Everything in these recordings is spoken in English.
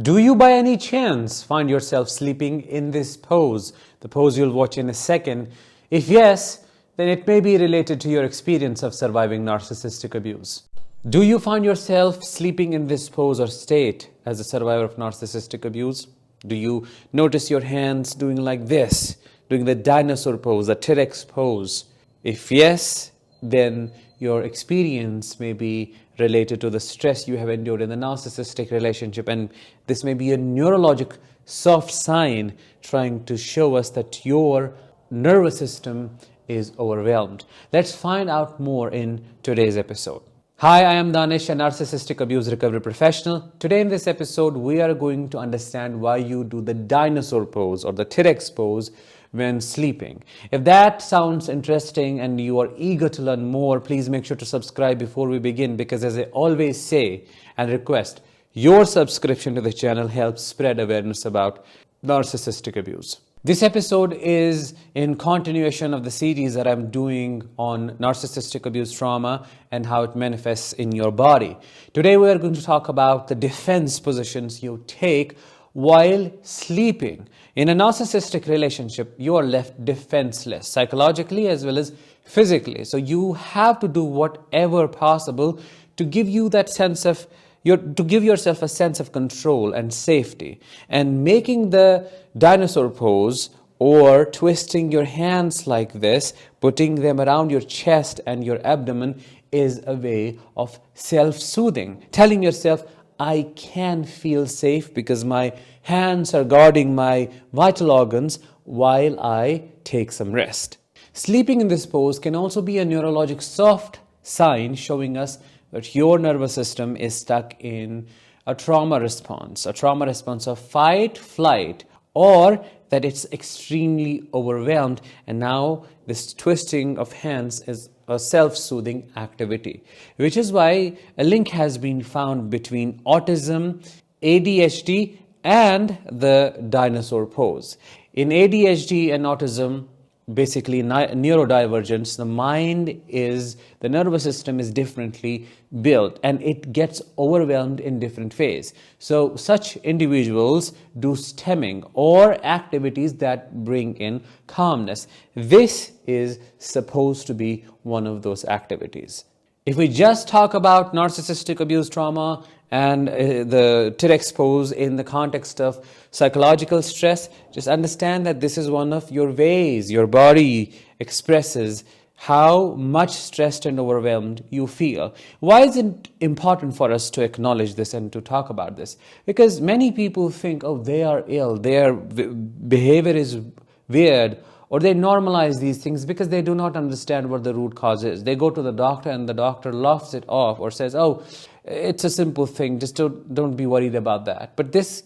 Do you by any chance find yourself sleeping in this pose, the pose you'll watch in a second? If yes, then it may be related to your experience of surviving narcissistic abuse. Do you find yourself sleeping in this pose or state as a survivor of narcissistic abuse? Do you notice your hands doing like this, doing the dinosaur pose, the T-Rex pose? If yes, then your experience may be related to the stress you have endured in the narcissistic relationship, and this may be a neurologic soft sign trying to show us that your nervous system is overwhelmed. Let's find out more in today's episode. Hi, I am Danish, a narcissistic abuse recovery professional. Today in this episode, we are going to understand why you do the dinosaur pose or the T-Rex pose when sleeping. If that sounds interesting and you are eager to learn more, please make sure to subscribe before we begin, because as I always say and request, your subscription to the channel helps spread awareness about narcissistic abuse. This episode is in continuation of the series that I'm doing on narcissistic abuse trauma and how it manifests in your body. Today we are going to talk about the defense positions you take while sleeping. In a narcissistic relationship, you are left defenseless, psychologically as well as physically. So you have to do whatever possible to give you that sense of to give yourself a sense of control and safety. And making the dinosaur pose or twisting your hands like this, putting them around your chest and your abdomen, is a way of self-soothing, telling yourself, I can feel safe because my hands are guarding my vital organs while I take some rest. Sleeping in this pose can also be a neurologic soft sign showing us that your nervous system is stuck in a trauma response of fight, flight, or that it's extremely overwhelmed, and now this twisting of hands is a self-soothing activity, which is why a link has been found between autism, ADHD, and the dinosaur pose. In ADHD and autism, basically neurodivergence, the nervous system is differently built and it gets overwhelmed in different ways. So such individuals do stemming or activities that bring in calmness. This is supposed to be one of those activities. If we just talk about narcissistic abuse trauma and the T-Rex pose in the context of psychological stress, just understand that this is one of your ways your body expresses how much stressed and overwhelmed you feel. Why is it important for us to acknowledge this and to talk about this? Because many people think, oh, they are ill, their behavior is weird, or they normalize these things because they do not understand what the root cause is. They go to the doctor and the doctor laughs it off or says, oh, it's a simple thing, just don't be worried about that. But this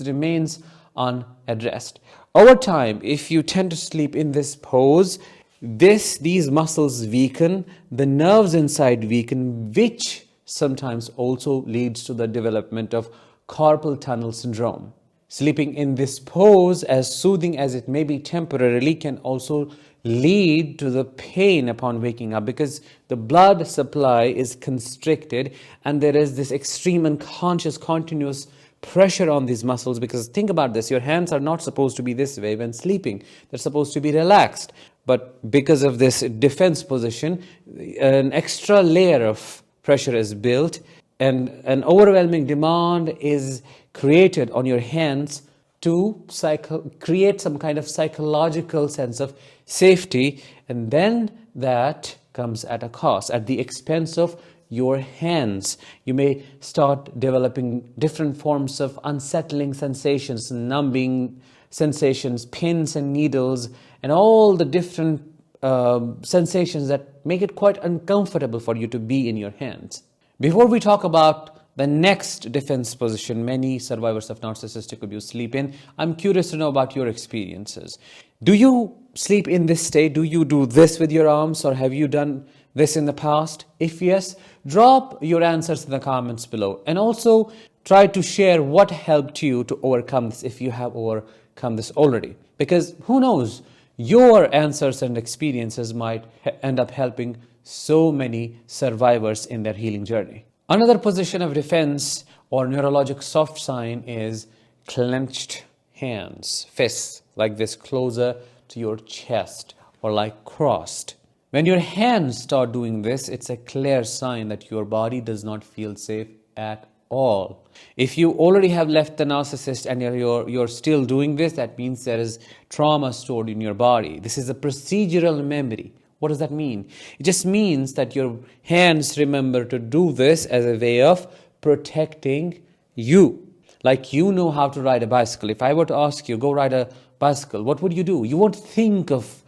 remains unaddressed. Over time, if you tend to sleep in this pose, these muscles weaken, the nerves inside weaken, which sometimes also leads to the development of carpal tunnel syndrome. Sleeping in this pose, as soothing as it may be temporarily, can also lead to the pain upon waking up because the blood supply is constricted and there is this extreme unconscious continuous pressure on these muscles. Because think about this, your hands are not supposed to be this way when sleeping, they're supposed to be relaxed. But because of this defense position, an extra layer of pressure is built and an overwhelming demand is created on your hands to create some kind of psychological sense of safety, and then that comes at a cost, at the expense of your hands. You may start developing different forms of unsettling sensations, numbing sensations, pins and needles, and all the different sensations that make it quite uncomfortable for you to be in your hands. Before we talk about the next defense position many survivors of narcissistic abuse sleep in, I'm curious to know about your experiences. Do you sleep in this state? Do you do this with your arms, or have you done this in the past? If yes, drop your answers in the comments below, and also try to share what helped you to overcome this if you have overcome this already. Because who knows, your answers and experiences might end up helping so many survivors in their healing journey. Another position of defense Or neurologic soft sign is clenched hands, fists, like this, closer to your chest or like crossed. When your hands start doing this, it's a clear sign that your body does not feel safe at all. If you already have left the narcissist and you're still doing this, that means there is trauma stored in your body. This is a procedural memory. What does that mean? It just means that your hands remember to do this as a way of protecting you. Like you know how to ride a bicycle. If I were to ask you, go ride a bicycle, what would you do? You won't think of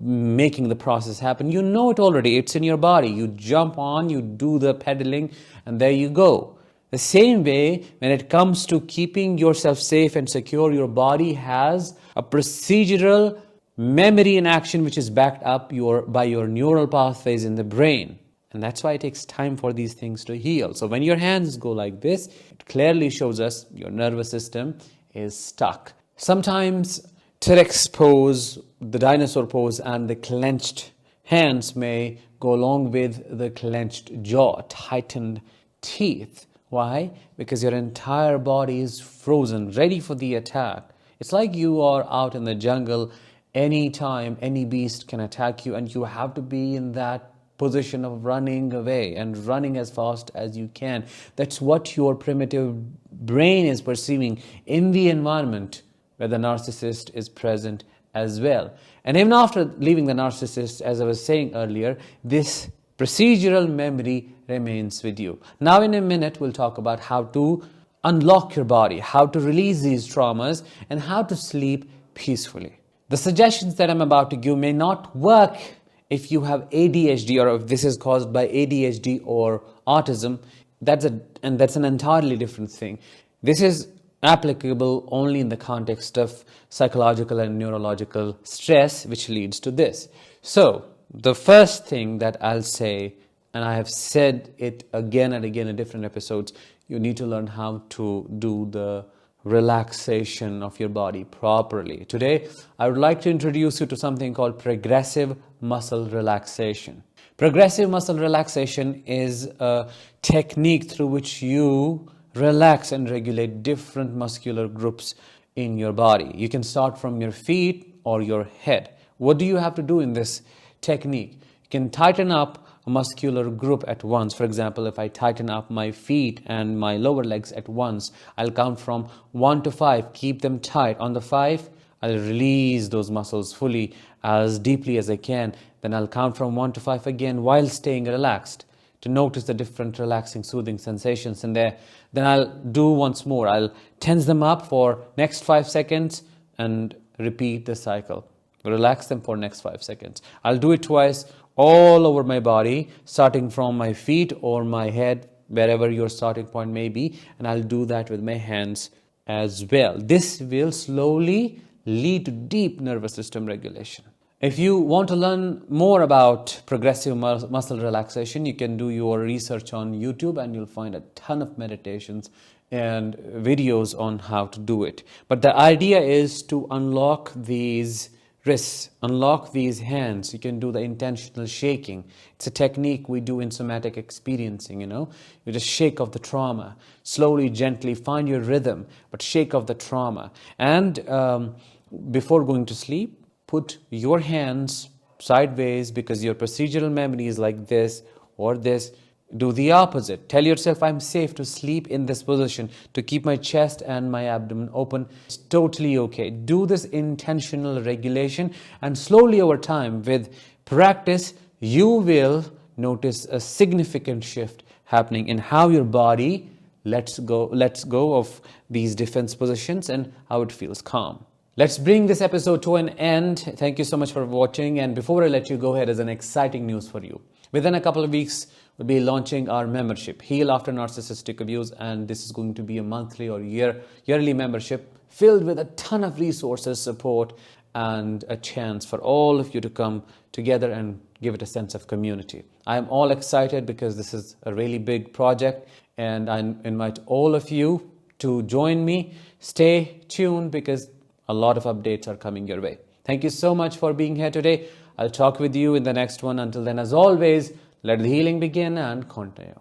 making the process happen. You know it already. It's in your body. You jump on, you do the pedaling, and there you go. The same way, when it comes to keeping yourself safe and secure, your body has a procedural memory in action which is backed up by your neural pathways in the brain. And that's why it takes time for these things to heal. So when your hands go like this, it clearly shows us your nervous system is stuck. Sometimes T-Rex pose, the dinosaur pose, and the clenched hands may go along with the clenched jaw, tightened teeth. Why? Because your entire body is frozen, ready for the attack. It's like you are out in the jungle. Anytime any beast can attack you, and you have to be in that position of running away and running as fast as you can. That's what your primitive brain is perceiving in the environment where the narcissist is present as well. And even after leaving the narcissist, as I was saying earlier, this procedural memory remains with you. Now in a minute, we'll talk about how to unlock your body, how to release these traumas, and how to sleep peacefully. The suggestions that I'm about to give may not work if you have ADHD, or if this is caused by ADHD or autism. That's an entirely different thing. This is applicable only in the context of psychological and neurological stress, which leads to this. So the first thing that I'll say, and I have said it again and again in different episodes, you need to learn how to do the relaxation of your body properly. Today, I would like to introduce you to something called progressive muscle relaxation. Progressive muscle relaxation is a technique through which you relax and regulate different muscular groups in your body. You can start from your feet or your head. What do you have to do in this technique? You can tighten up a muscular group at once. For example, if I tighten up my feet and my lower legs at once, I'll count from 1 to 5, keep them tight. On the 5, I'll release those muscles fully as deeply as I can. Then I'll count from 1 to 5 again while staying relaxed to notice the different relaxing, soothing sensations in there. Then I'll do once more. I'll tense them up for next 5 seconds and repeat the cycle. Relax them for next 5 seconds. I'll do it twice all over my body, starting from my feet or my head, wherever your starting point may be, and I'll do that with my hands as well. This will slowly lead to deep nervous system regulation. If you want to learn more about progressive muscle relaxation, you can do your research on YouTube and you'll find a ton of meditations and videos on how to do it. But the idea is to unlock these wrists, unlock these hands. You can do the intentional shaking. It's a technique we do in somatic experiencing, you just shake off the trauma. Slowly, gently, find your rhythm, but shake off the trauma. And before going to sleep, put your hands sideways, because your procedural memory is like this or this. Do the opposite. Tell yourself, I'm safe to sleep in this position, to keep my chest and my abdomen open. It's totally okay. Do this intentional regulation, and slowly over time, with practice, you will notice a significant shift happening in how your body lets go of these defense positions and how it feels calm. Let's bring this episode to an end. Thank you so much for watching. And before I let you go, here is an exciting news for you. Within a couple of weeks, we'll be launching our membership, Heal After Narcissistic Abuse. And this is going to be a monthly or yearly membership filled with a ton of resources, support, and a chance for all of you to come together and give it a sense of community. I'm all excited because this is a really big project, and I invite all of you to join me. Stay tuned because a lot of updates are coming your way. Thank you so much for being here today. I'll talk with you in the next one. Until then, as always, let the healing begin and continue.